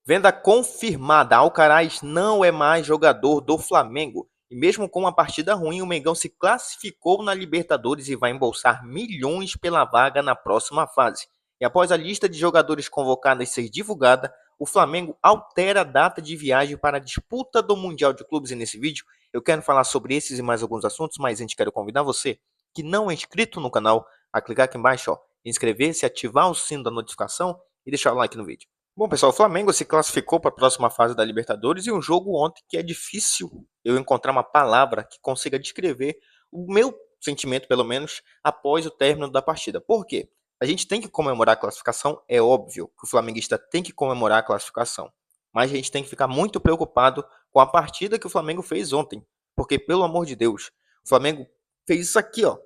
Venda confirmada. Alcaraz não é mais jogador do Flamengo. E mesmo com uma partida ruim, o Mengão se classificou na Libertadores e vai embolsar milhões pela vaga na próxima fase. E após a lista de jogadores convocadas ser divulgada, o Flamengo altera a data de viagem para a disputa do Mundial de Clubes. E nesse vídeo eu quero falar sobre esses e mais alguns assuntos, mas antes quero convidar você que não é inscrito no canal a clicar aqui embaixo, inscrever-se, ativar o sino da notificação e deixar o like no vídeo. Bom, pessoal, o Flamengo se classificou para a próxima fase da Libertadores e um jogo ontem que é difícil eu encontrar uma palavra que consiga descrever o meu sentimento, pelo menos, após o término da partida. Por quê? A gente tem que comemorar a classificação, é óbvio que o flamenguista tem que comemorar a classificação, mas a gente tem que ficar muito preocupado com a partida que o Flamengo fez ontem, porque, pelo amor de Deus, o Flamengo fez isso aqui, ó,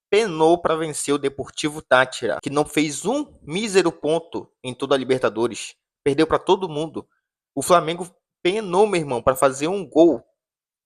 penou para vencer o Deportivo Táchira, que não fez um mísero ponto em toda a Libertadores. Perdeu para todo mundo. O Flamengo penou, meu irmão, para fazer um gol,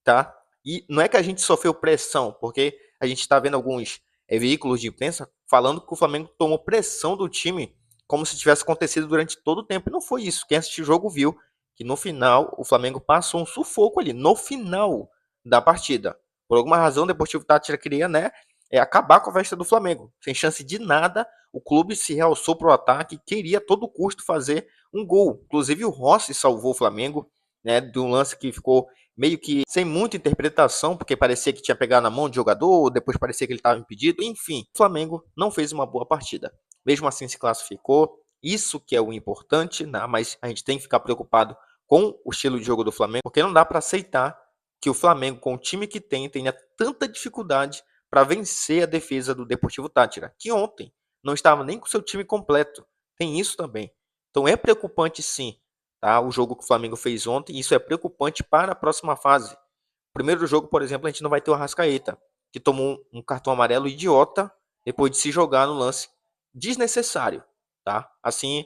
tá? E não é que a gente sofreu pressão, porque a gente está vendo alguns veículos de imprensa falando que o Flamengo tomou pressão do time como se tivesse acontecido durante todo o tempo. E não foi isso. Quem assistiu o jogo viu que no final o Flamengo passou um sufoco ali, no final da partida. Por alguma razão, o Deportivo Táchira queria, né, acabar com a festa do Flamengo. Sem chance de nada, o clube se realçou para o ataque e queria a todo custo fazer um gol. Inclusive o Rossi salvou o Flamengo, né, de um lance que ficou meio que sem muita interpretação, porque parecia que tinha pegado na mão de jogador, depois parecia que ele estava impedido. Enfim, o Flamengo não fez uma boa partida. Mesmo assim se classificou, isso que é o importante, né? Mas a gente tem que ficar preocupado com o estilo de jogo do Flamengo, porque não dá para aceitar que o Flamengo, com o time que tem, tenha tanta dificuldade para vencer a defesa do Deportivo Táchira, que ontem não estava nem com seu time completo. Tem isso também. Então é preocupante sim, tá? O jogo que o Flamengo fez ontem, isso é preocupante para a próxima fase. Primeiro jogo, por exemplo, a gente não vai ter o Arrascaeta, que tomou um cartão amarelo idiota depois de se jogar no lance desnecessário, tá? Assim,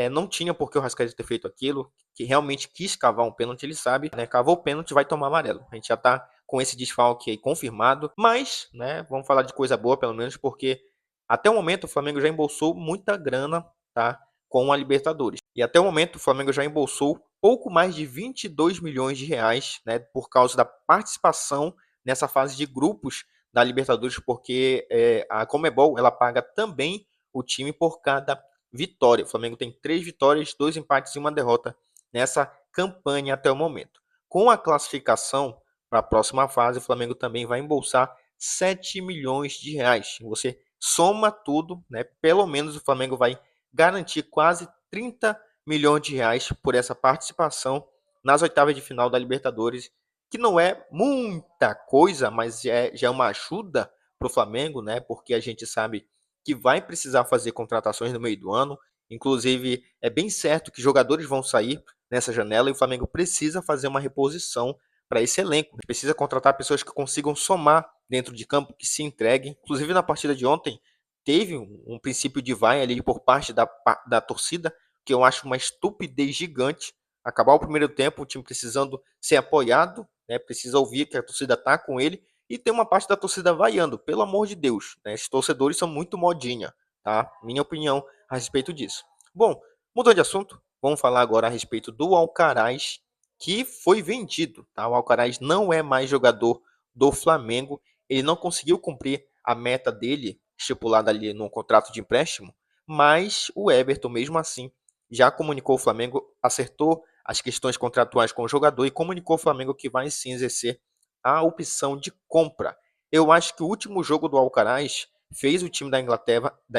não tinha por que o Arrascaeta ter feito aquilo, que realmente quis cavar um pênalti, ele sabe, né? Cavou o pênalti, vai tomar amarelo. A gente já tá com esse desfalque aí confirmado, mas, né, vamos falar de coisa boa pelo menos, porque até o momento o Flamengo já embolsou muita grana, tá? Com a Libertadores. E até o momento o Flamengo já embolsou pouco mais de 22 milhões de reais, né, por causa da participação nessa fase de grupos da Libertadores, porque a Conmebol ela paga também o time por cada vitória. O Flamengo tem 3 vitórias, 2 empates e uma derrota nessa campanha até o momento. Com a classificação para a próxima fase, o Flamengo também vai embolsar 7 milhões de reais. Você soma tudo, né? Pelo menos o Flamengo vai garantir quase 30 milhões de reais por essa participação nas oitavas de final da Libertadores, que não é muita coisa, mas já é uma ajuda para o Flamengo, né? Porque a gente sabe que vai precisar fazer contratações no meio do ano. Inclusive, é bem certo que jogadores vão sair nessa janela e o Flamengo precisa fazer uma reposição para esse elenco. Precisa contratar pessoas que consigam somar dentro de campo, que se entreguem. Inclusive, na partida de ontem, teve um princípio de vai ali por parte da torcida, que eu acho uma estupidez gigante. Acabar o primeiro tempo, o time precisando ser apoiado, né? Precisa ouvir que a torcida tá com ele, e tem uma parte da torcida vaiando, pelo amor de Deus, né? Esses torcedores são muito modinha, tá? Minha opinião a respeito disso. Bom, mudando de assunto, vamos falar agora a respeito do Alcaraz, que foi vendido, tá? O Alcaraz não é mais jogador do Flamengo, ele não conseguiu cumprir a meta dele, estipulada ali no contrato de empréstimo, mas o Everton, mesmo assim, já comunicou o Flamengo, acertou as questões contratuais com o jogador e comunicou o Flamengo que vai sim exercer a opção de compra. Eu acho que o último jogo do Alcaraz fez o time da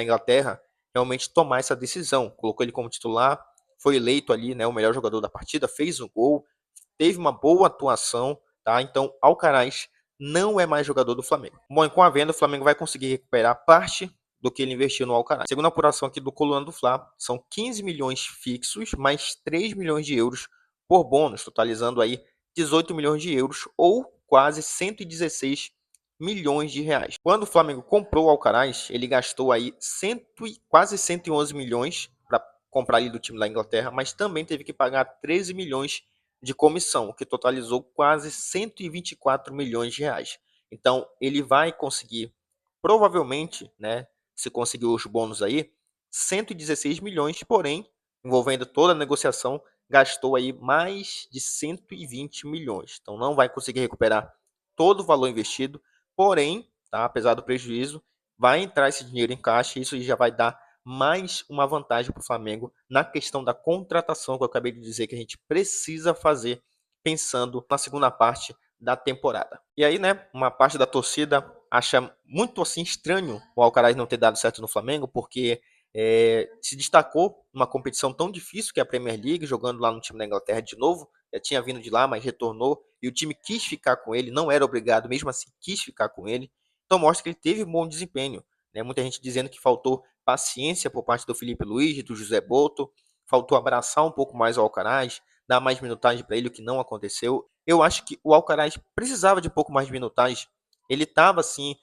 Inglaterra realmente tomar essa decisão. Colocou ele como titular, foi eleito ali, né, o melhor jogador da partida, fez um gol, teve uma boa atuação, tá? Então, Alcaraz não é mais jogador do Flamengo. Bom, e com a venda, o Flamengo vai conseguir recuperar parte do que ele investiu no Alcaraz. Segundo a apuração aqui do Coluna do Fla, são 15 milhões fixos, mais 3 milhões de euros por bônus, totalizando aí 18 milhões de euros ou quase 116 milhões de reais. Quando o Flamengo comprou o Alcaraz, ele gastou aí quase 111 milhões para comprar ali do time da Inglaterra, mas também teve que pagar 13 milhões de comissão, o que totalizou quase 124 milhões de reais. Então, ele vai conseguir, provavelmente, né, se conseguir os bônus aí, 116 milhões, porém, envolvendo toda a negociação, gastou aí mais de 120 milhões. Então não vai conseguir recuperar todo o valor investido, porém, tá, apesar do prejuízo, vai entrar esse dinheiro em caixa e isso já vai dar mais uma vantagem para o Flamengo na questão da contratação que eu acabei de dizer que a gente precisa fazer pensando na segunda parte da temporada. E aí, né, uma parte da torcida acha muito assim estranho o Alcaraz não ter dado certo no Flamengo, porque se destacou numa competição tão difícil que é a Premier League, jogando lá no time da Inglaterra de novo, já tinha vindo de lá, mas retornou, e o time quis ficar com ele, não era obrigado, mesmo assim quis ficar com ele, então mostra que ele teve um bom desempenho, né? Muita gente dizendo que faltou paciência por parte do Felipe Luiz, do José Boto, faltou abraçar um pouco mais o Alcaraz, dar mais minutagem para ele, o que não aconteceu. Eu acho que o Alcaraz precisava de um pouco mais de minutagem, ele estava assim,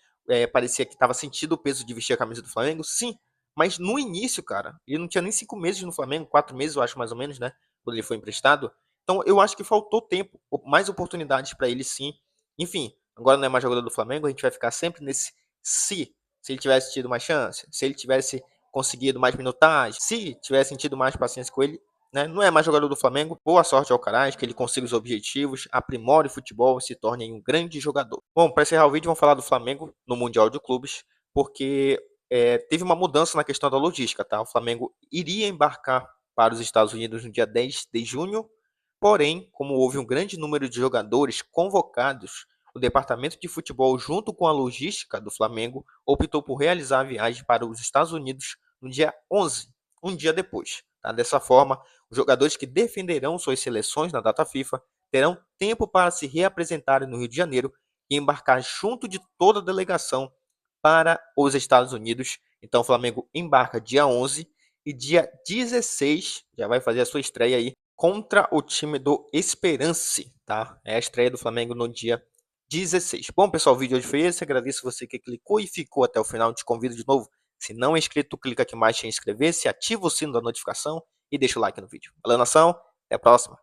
parecia que estava sentindo o peso de vestir a camisa do Flamengo, sim, mas no início, cara, ele não tinha nem 5 meses no Flamengo, 4 meses, eu acho mais ou menos, né? Quando ele foi emprestado. Então eu acho que faltou tempo, mais oportunidades para ele sim. Enfim, agora não é mais jogador do Flamengo, a gente vai ficar sempre nesse se. Se ele tivesse tido mais chance, se ele tivesse conseguido mais minutagem, se tivesse sentido mais paciência com ele, né? Não é mais jogador do Flamengo. Boa sorte ao Alcaraz, que ele consiga os objetivos, aprimore o futebol e se torne um grande jogador. Bom, para encerrar o vídeo, vamos falar do Flamengo no Mundial de Clubes, porque teve uma mudança na questão da logística, tá? O Flamengo iria embarcar para os Estados Unidos no dia 10 de junho, porém, como houve um grande número de jogadores convocados, o departamento de futebol, junto com a logística do Flamengo, optou por realizar a viagem para os Estados Unidos no dia 11, um dia depois. Tá? Dessa forma, os jogadores que defenderão suas seleções na data FIFA terão tempo para se reapresentarem no Rio de Janeiro e embarcar junto de toda a delegação para os Estados Unidos. Então o Flamengo embarca dia 11 e dia 16 já vai fazer a sua estreia aí contra o time do Esperance, tá? É a estreia do Flamengo no dia 16. Bom, pessoal, o vídeo hoje foi esse. Agradeço você que clicou e ficou até o final. Te convido de novo. Se não é inscrito, clica aqui embaixo em inscrever-se, ativa o sino da notificação e deixa o like no vídeo. Valeu, nação. Até a próxima.